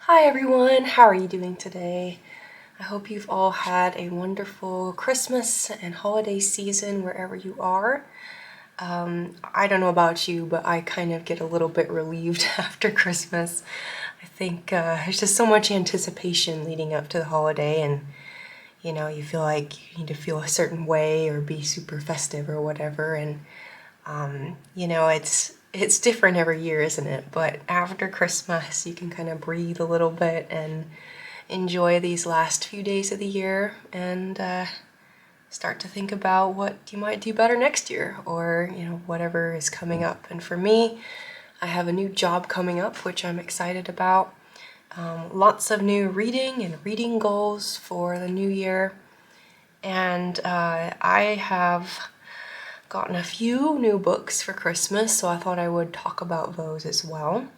Hi everyone, how are you doing today? I hope you've all had a wonderful Christmas and holiday season wherever you are. I don't know about you, but I kind of get a little bit relieved after Christmas. I think there's just so much anticipation leading up to the holiday, and you feel like you need to feel a certain way or be super festive or whatever, and it's different every year, isn't it? But after Christmas, you can kind of breathe a little bit and enjoy these last few days of the year and start to think about what you might do better next year or, whatever is coming up. And for me, I have a new job coming up, which I'm excited about. Lots of new reading and reading goals for the new year. And I have gotten a few new books for Christmas, so I thought I would talk about those as well.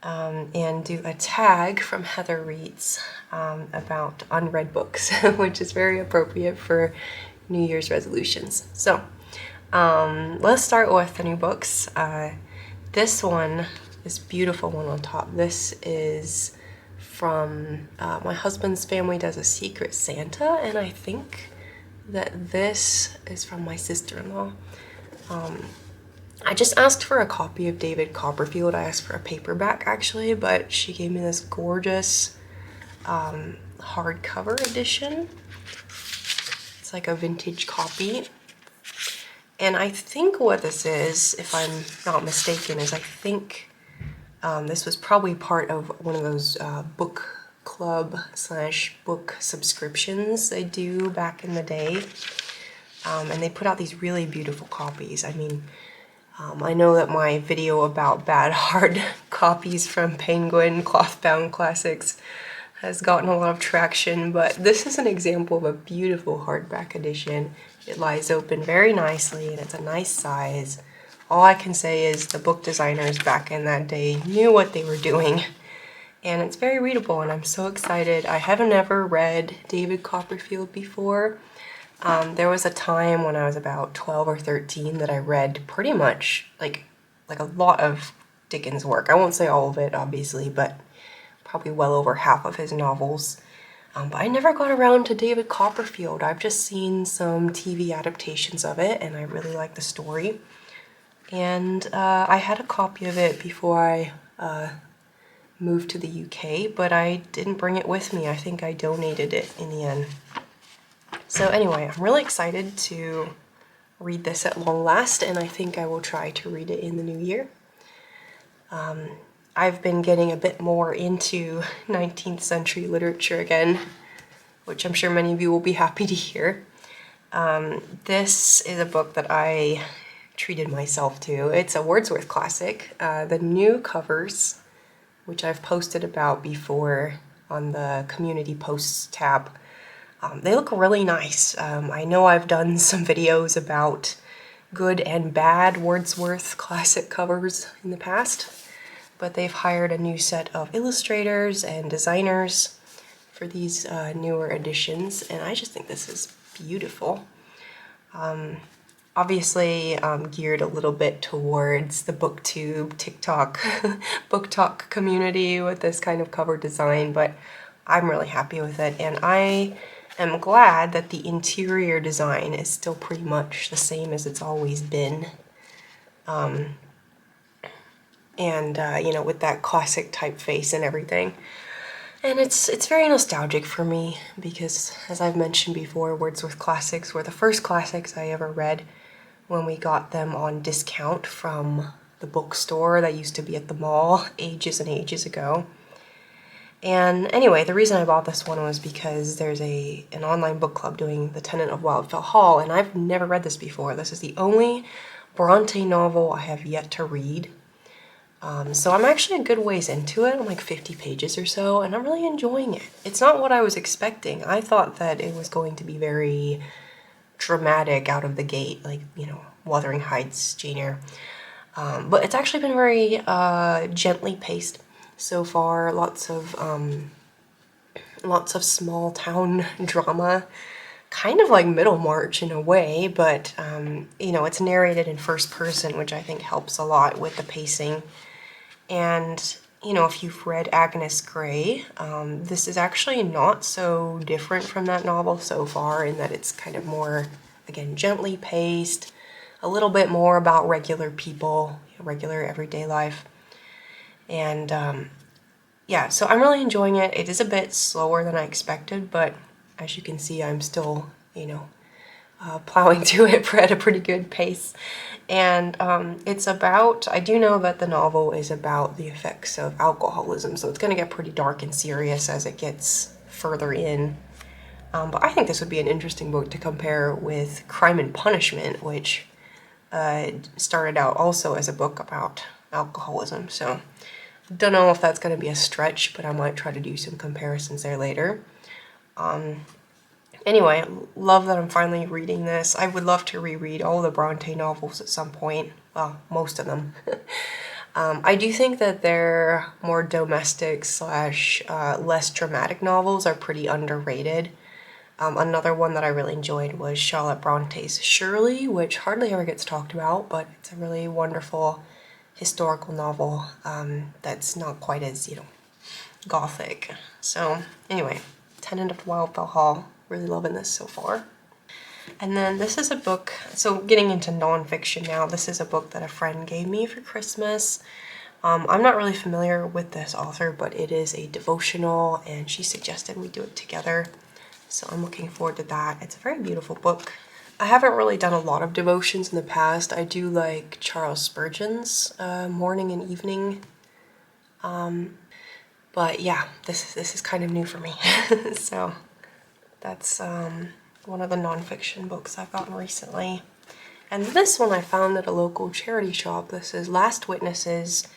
And do a tag from Heather Reads about unread books, which is very appropriate for New Year's resolutions. So let's start with the new books. This one, this beautiful one on top, this is from my husband's family does a Secret Santa, and I think that this is from my sister-in-law. I just asked for a copy of David Copperfield. I asked for a paperback actually, but she gave me this gorgeous hardcover edition. It's like a vintage copy. And I think what this is, if I'm not mistaken, is I think this was probably part of one of those book club / book subscriptions they do back in the day. And they put out these really beautiful copies. I mean, I know that my video about bad hard copies from Penguin Clothbound Classics has gotten a lot of traction, but this is an example of a beautiful hardback edition. It lies open very nicely and it's a nice size. All I can say is the book designers back in that day knew what they were doing, and it's very readable, and I'm so excited. I haven't ever read David Copperfield before. There was a time when I was about 12 or 13 that I read pretty much like a lot of Dickens' work. I won't say all of it, obviously, but probably well over half of his novels. But I never got around to David Copperfield. I've just seen some TV adaptations of it, and I really like the story. And I had a copy of it before I moved to the UK, but I didn't bring it with me. I think I donated it in the end. So anyway, I'm really excited to read this at long last, and I think I will try to read it in the new year. I've been getting a bit more into 19th century literature again, which I'm sure many of you will be happy to hear. This is a book that I treated myself to. It's a Wordsworth classic. The new covers, which I've posted about before on the community posts tab, they look really nice. I know I've done some videos about good and bad Wordsworth classic covers in the past, but they've hired a new set of illustrators and designers for these newer editions, and I just think this is beautiful. Obviously geared a little bit towards the booktube, TikTok, book talk community with this kind of cover design, but I'm really happy with it, and I am glad that the interior design is still pretty much the same as it's always been. With that classic typeface and everything. And it's very nostalgic for me because, as I've mentioned before, Wordsworth classics were the first classics I ever read when we got them on discount from the bookstore that used to be at the mall ages and ages ago. And anyway, the reason I bought this one was because there's an online book club doing The Tenant of Wildfell Hall, and I've never read this before. This is the only Bronte novel I have yet to read. So I'm actually a good ways into it. I'm like 50 pages or so, and I'm really enjoying it. It's not what I was expecting. I thought that it was going to be very dramatic out of the gate, like, Wuthering Heights, Jane Eyre. But it's actually been very gently paced so far. Lots of small town drama, kind of like Middlemarch in a way, but it's narrated in first person, which I think helps a lot with the pacing. And if you've read Agnes Grey, this is actually not so different from that novel so far in that it's kind of more, again, gently paced, a little bit more about regular people, regular everyday life. And yeah, so I'm really enjoying it. It is a bit slower than I expected, but as you can see, I'm still, plowing through it at a pretty good pace. And it's about, I do know that the novel is about the effects of alcoholism, so it's going to get pretty dark and serious as it gets further in. But I think this would be an interesting book to compare with Crime and Punishment, which started out also as a book about alcoholism. So don't know if that's going to be a stretch, but I might try to do some comparisons there later. Anyway, love that I'm finally reading this. I would love to reread all the Bronte novels at some point. Well, most of them. I do think that their more domestic slash less dramatic novels are pretty underrated. Another one that I really enjoyed was Charlotte Bronte's Shirley, which hardly ever gets talked about, but it's a really wonderful historical novel that's not quite as, gothic. So anyway, Tenant of Wildfell Hall, really loving this so far. And then this is a book, so getting into nonfiction now, this is a book that a friend gave me for Christmas. I'm not really familiar with this author, but it is a devotional and she suggested we do it together. So I'm looking forward to that. It's a very beautiful book. I haven't really done a lot of devotions in the past. I do like Charles Spurgeon's morning and evening. But yeah, this is kind of new for me. So that's one of the nonfiction books I've gotten recently. And this one I found at a local charity shop. This is Last Witnesses,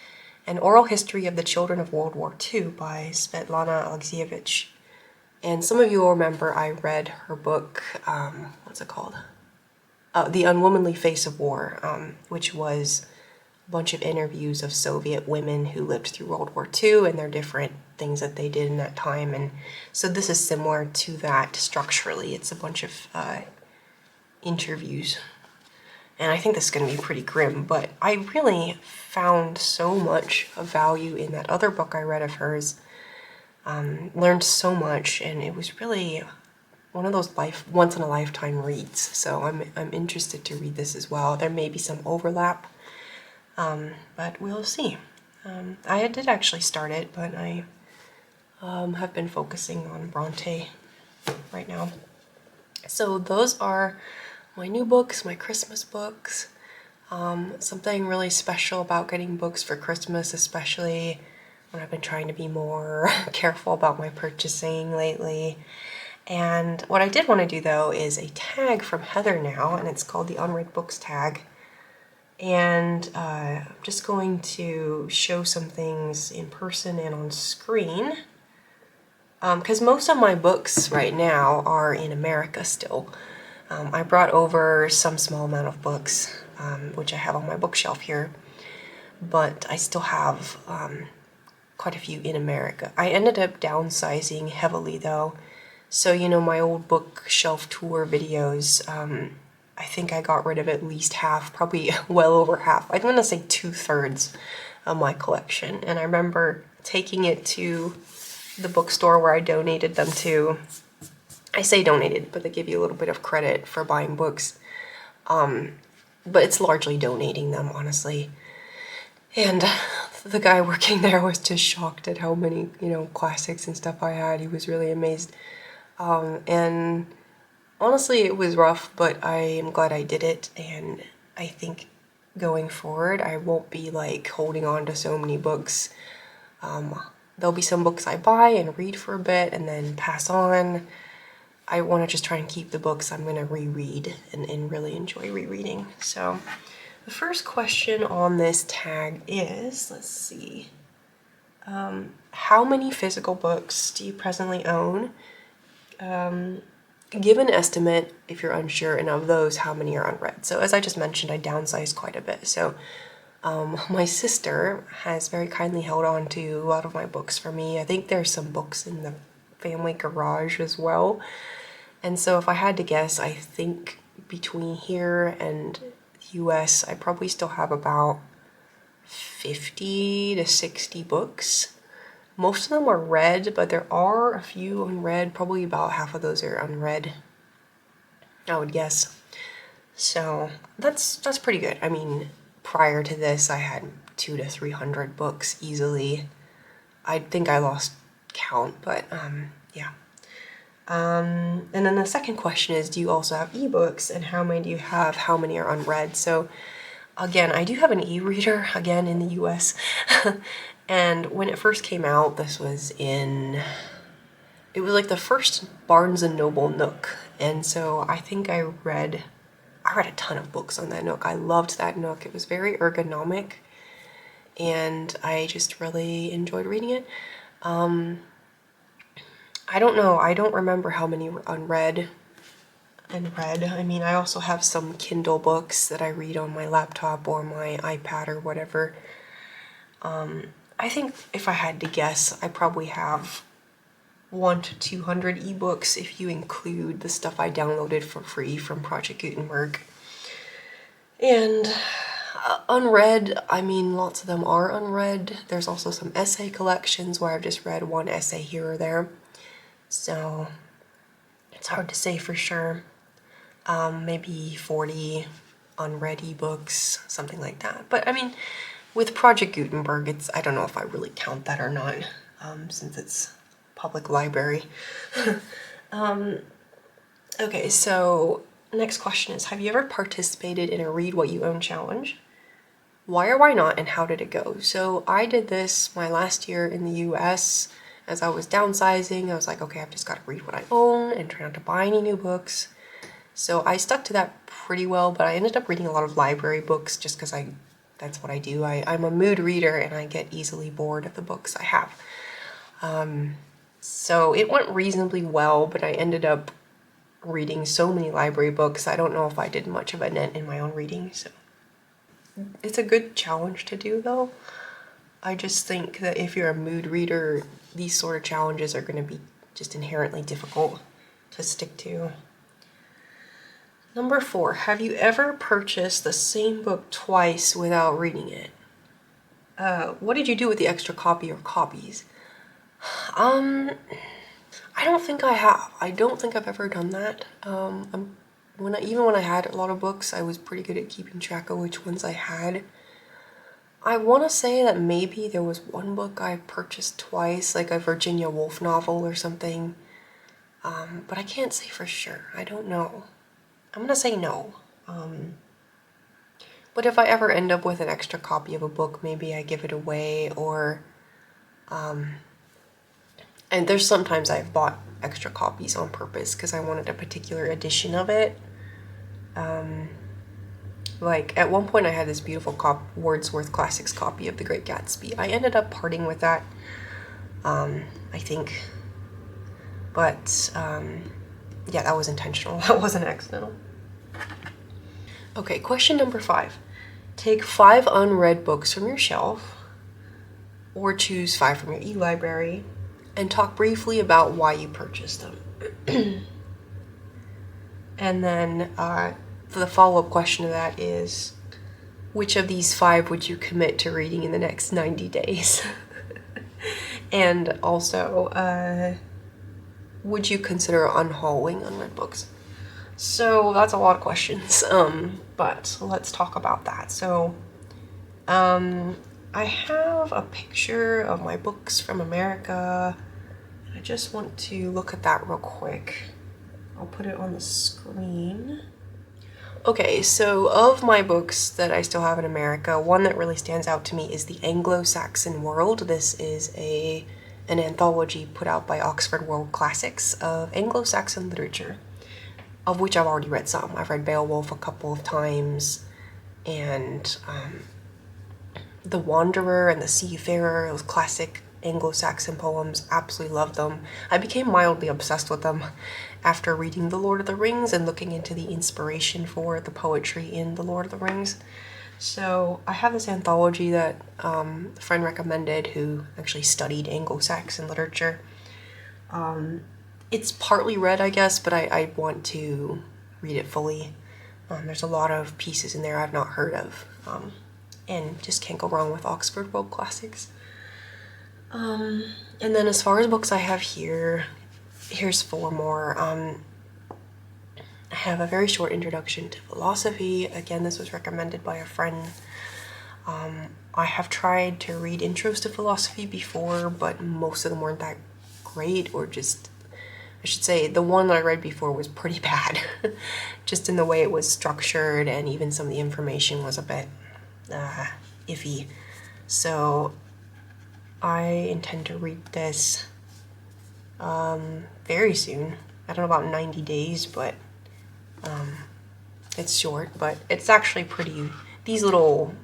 An Oral History of the Children of World War II by Svetlana Alexievich. And some of you will remember I read her book, what's it called? The Unwomanly Face of War, which was a bunch of interviews of Soviet women who lived through World War II and their different things that they did in that time. And so this is similar to that structurally. It's a bunch of interviews. And I think this is going to be pretty grim, but I really found so much of value in that other book I read of hers. Learned so much, and it was really one of those once in a lifetime reads. So I'm interested to read this as well. There may be some overlap, but we'll see. I did actually start it, but I have been focusing on Bronte right now. So those are my new books, my Christmas books. Something really special about getting books for Christmas, especially when I've been trying to be more careful about my purchasing lately. And what I did want to do though is a tag from Heather now, and it's called the Unread Books tag. And I'm just going to show some things in person and on screen. Because most of my books right now are in America still. I brought over some small amount of books, which I have on my bookshelf here, but I still have quite a few in America. I ended up downsizing heavily though. So, my old bookshelf tour videos, I think I got rid of at least half, probably well over half. I'm gonna say 2/3 of my collection. And I remember taking it to the bookstore where I donated them to. I say donated, but they give you a little bit of credit for buying books. But it's largely donating them, honestly. And the guy working there was just shocked at how many, classics and stuff I had. He was really amazed. And honestly, it was rough, but I am glad I did it. And I think going forward, I won't be like holding on to so many books. There'll be some books I buy and read for a bit and then pass on. I want to just try and keep the books I'm going to reread and really enjoy rereading. So the first question on this tag is, let's see, how many physical books do you presently own? Give an estimate if you're unsure, and of those, how many are unread. So as I just mentioned, I downsized quite a bit. So my sister has very kindly held on to a lot of my books for me. I think there's some books in the family garage as well. And so if I had to guess, I think between here and the US, I probably still have about 50 to 60 books. Most of them are read, but there are a few unread. Probably about half of those are unread, I would guess. So that's pretty good. I mean, prior to this, I had 200 to 300 books easily. I think I lost count, but yeah. And then the second question is, do you also have ebooks, and how many do you have? How many are unread? So again, I do have an e-reader, again, in the US. And when it first came out, it was like the first Barnes & Noble Nook. And so I think I read a ton of books on that Nook. I loved that Nook. It was very ergonomic, and I just really enjoyed reading it. I don't know. I don't remember how many were unread and read. I mean, I also have some Kindle books that I read on my laptop or my iPad or whatever. I think if I had to guess, I probably have 100 to 200 ebooks if you include the stuff I downloaded for free from Project Gutenberg. And unread, I mean, lots of them are unread. There's also some essay collections where I've just read one essay here or there. So it's hard to say for sure. Maybe 40 unread ebooks, something like that. But I mean, with Project Gutenberg, I don't know if I really count that or not, since it's public library. Okay, so next question is, have you ever participated in a Read What You Own challenge? Why or why not, and how did it go? So I did this my last year in the US. As I was downsizing, I was like, okay, I've just got to read what I own and try not to buy any new books. So I stuck to that pretty well, but I ended up reading a lot of library books just because that's what I do. I'm a mood reader, and I get easily bored of the books I have. So it went reasonably well, but I ended up reading so many library books. I don't know if I did much of a net in my own reading, so it's a good challenge to do though. I just think that if you're a mood reader, these sort of challenges are going to be just inherently difficult to stick to. Number 4, have you ever purchased the same book twice without reading it? What did you do with the extra copy or copies? I don't think I have. I don't think I've ever done that. Even when I had a lot of books, I was pretty good at keeping track of which ones I had. I want to say that maybe there was one book I purchased twice, like a Virginia Woolf novel or something. But I can't say for sure. I don't know. I'm gonna say no. But if I ever end up with an extra copy of a book, maybe I give it away, or and there's sometimes I've bought extra copies on purpose because I wanted a particular edition of it. Like at one point I had this beautiful Wordsworth Classics copy of The Great Gatsby. I ended up parting with that, I think. But yeah, that was intentional. That wasn't accidental. Okay, question number 5. Take 5 unread books from your shelf, or choose 5 from your e-library, and talk briefly about why you purchased them. And then the follow-up question to that is, which of these 5 would you commit to reading in the next 90 days? And also, would you consider unhauling unread books? So that's a lot of questions, but let's talk about that. So I have a picture of my books from America. I just want to look at that real quick. I'll put it on the screen. Okay, so of my books that I still have in America, one that really stands out to me is The Anglo-Saxon World. This is an anthology put out by Oxford World Classics of Anglo-Saxon literature, of which I've already read some. I've read Beowulf a couple of times, and The Wanderer and The Seafarer, those classic Anglo-Saxon poems, absolutely loved them. I became mildly obsessed with them after reading The Lord of the Rings and looking into the inspiration for the poetry in The Lord of the Rings. So I have this anthology that a friend recommended who actually studied Anglo-Saxon literature. It's partly read, I guess, but I want to read it fully. There's a lot of pieces in there I've not heard of. and just can't go wrong with Oxford World Classics. And then as far as books I have here, here's 4 more. I have a very short introduction to philosophy. Again, this was recommended by a friend. I have tried to read intros to philosophy before, but most of them weren't that great, or just, I should say, the one that I read before was pretty bad. Just in the way it was structured, and even some of the information was a bit iffy. So I intend to read this very soon. I don't know about 90 days, but it's short, but it's actually pretty, these little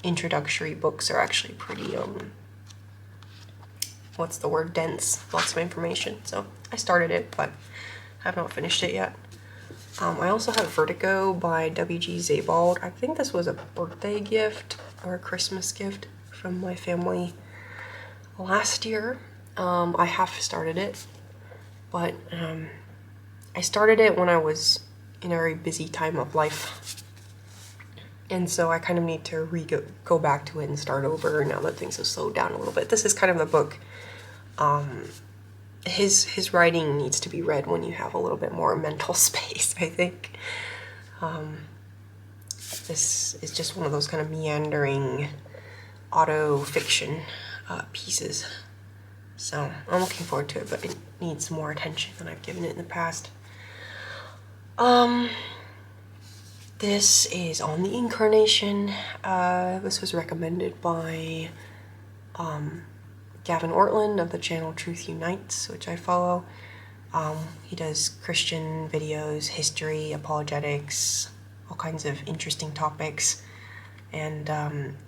introductory books are actually pretty, what's the word, dense, lots of information. So I started it, but have not finished it yet. I also have Vertigo by W.G. Sebald. I think this was a birthday gift or a Christmas gift from my family last year. I half started it, but I started it when I was in a very busy time of life. And so I kind of need to go back to it and start over now that things have slowed down a little bit. This is kind of the book. His writing needs to be read when you have a little bit more mental space, I think. This is just one of those kind of meandering auto-fiction pieces. So I'm looking forward to it, but it needs more attention than I've given it in the past. This is On the Incarnation. This was recommended by Gavin Ortland of the channel Truth Unites, which I follow. He does Christian videos, history, apologetics, all kinds of interesting topics. And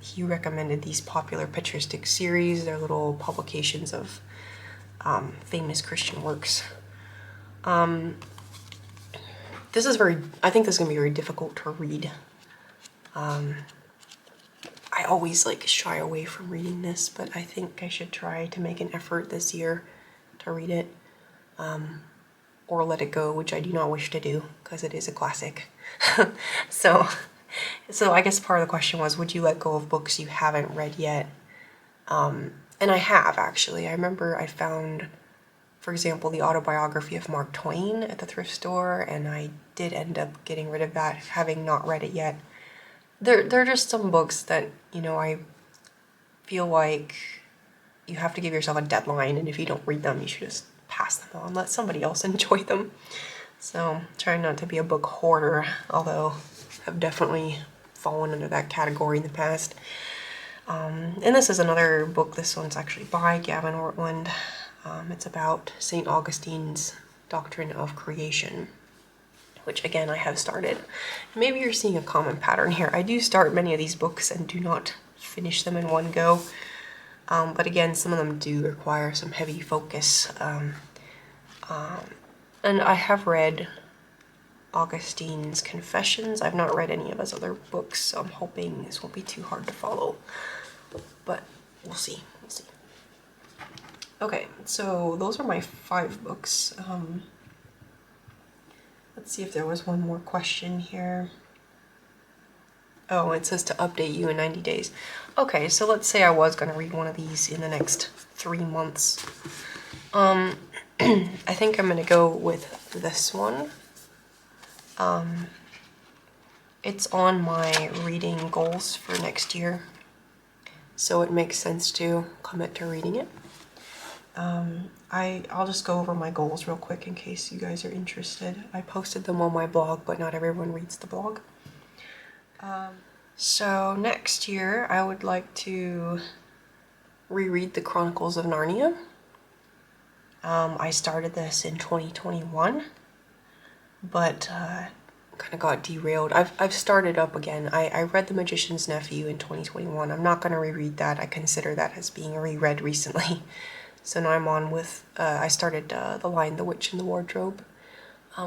he recommended these popular patristic series. They're little publications of famous Christian works. I think this is gonna be very difficult to read. I always shy away from reading this, but I think I should try to make an effort this year to read it. Or let it go, which I do not wish to do, because it is a classic. So I guess part of the question was, would you let go of books you haven't read yet? And I have, actually. I remember I found, for example, the autobiography of Mark Twain at the thrift store, and I did end up getting rid of that, having not read it yet. There are just some books that, I feel like you have to give yourself a deadline, and if you don't read them, you should just pass them on, let somebody else enjoy them. So, trying not to be a book hoarder, although I've definitely fallen under that category in the past. And this is another book. This one's actually by Gavin Ortland. It's about St. Augustine's doctrine of creation, which again I have started. Maybe you're seeing a common pattern here. I do start many of these books and do not finish them in one go. But again, some of them do require some heavy focus. And I have read Augustine's Confessions. I've not read any of his other books, so I'm hoping this won't be too hard to follow. But we'll see. Okay, so those are my 5 books. Let's see if there was one more question here. Oh, it says to update you in 90 days. Okay, so let's say I was going to read one of these in the next 3 months. I think I'm going to go with this one. It's on my reading goals for next year, so it makes sense to commit to reading it. I'll just go over my goals real quick in case you guys are interested. I posted them on my blog, but not everyone reads the blog. So next year I would like to reread the Chronicles of Narnia. I started this in 2021, but kind of got derailed. I've started up again. I read The Magician's Nephew in 2021. I'm not going to reread that. I consider that as being reread recently. So now I'm on with, I started The Lion, the Witch, and the Wardrobe,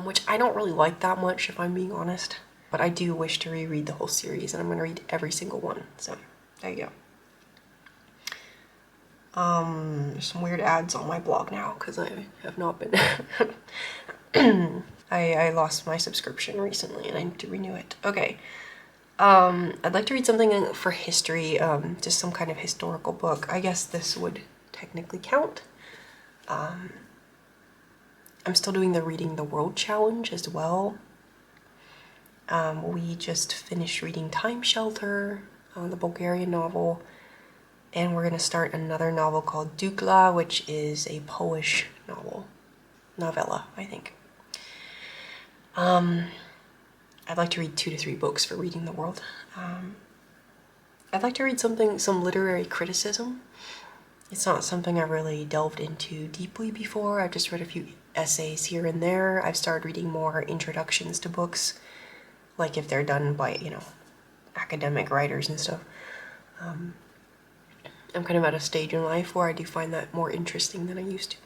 which I don't really like that much, if I'm being honest. But I do wish to reread the whole series, and I'm going to read every single one. So, there you go. There's some weird ads on my blog now, because I have not been... I lost my subscription recently, and I need to renew it. Okay. I'd like to read something for history, just some kind of historical book. I guess this would technically count. I'm still doing the Reading the World challenge as well. We just finished reading Time Shelter, the Bulgarian novel, and we're going to start another novel called Dukla, which is a Polish novella, I think. I'd like to read 2 to 3 books for Reading the World. I'd like to read some literary criticism. It's not something I've really delved into deeply before. I've just read a few essays here and there. I've started reading more introductions to books, like if they're done by, academic writers and stuff. I'm kind of at a stage in life where I do find that more interesting than I used to.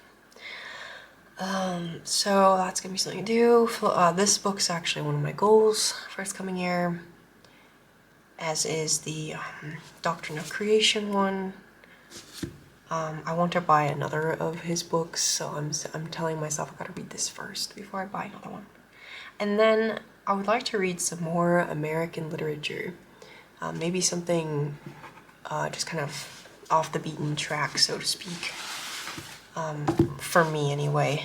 So that's gonna be something to do. This book's actually one of my goals for this coming year, as is the Doctrine of Creation one. I want to buy another of his books, so I'm telling myself I gotta read this first before I buy another one. And then I would like to read some more American literature. Maybe something just kind of off the beaten track, so to speak. For me anyway.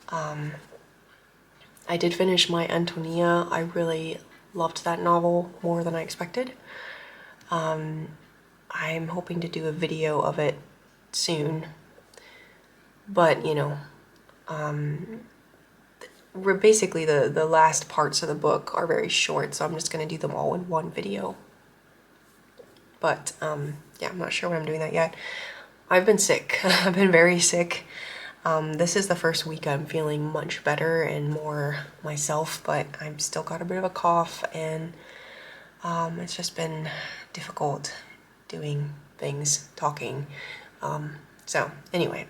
I did finish my Antonia. I really loved that novel more than I expected. I'm hoping to do a video of it soon, but basically the last parts of the book are very short, so I'm just gonna do them all in one video. But yeah, I'm not sure when I'm doing that yet. I've been sick. I've been very sick. This is the first week I'm feeling much better and more myself, but I've still got a bit of a cough, and it's just been difficult doing things, talking. So anyway,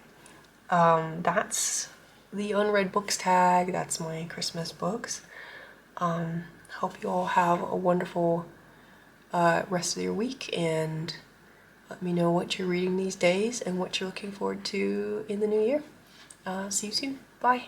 that's the Unread Books tag. That's my Christmas books. Hope you all have a wonderful rest of your week, and let me know what you're reading these days and what you're looking forward to in the new year. See you soon. Bye.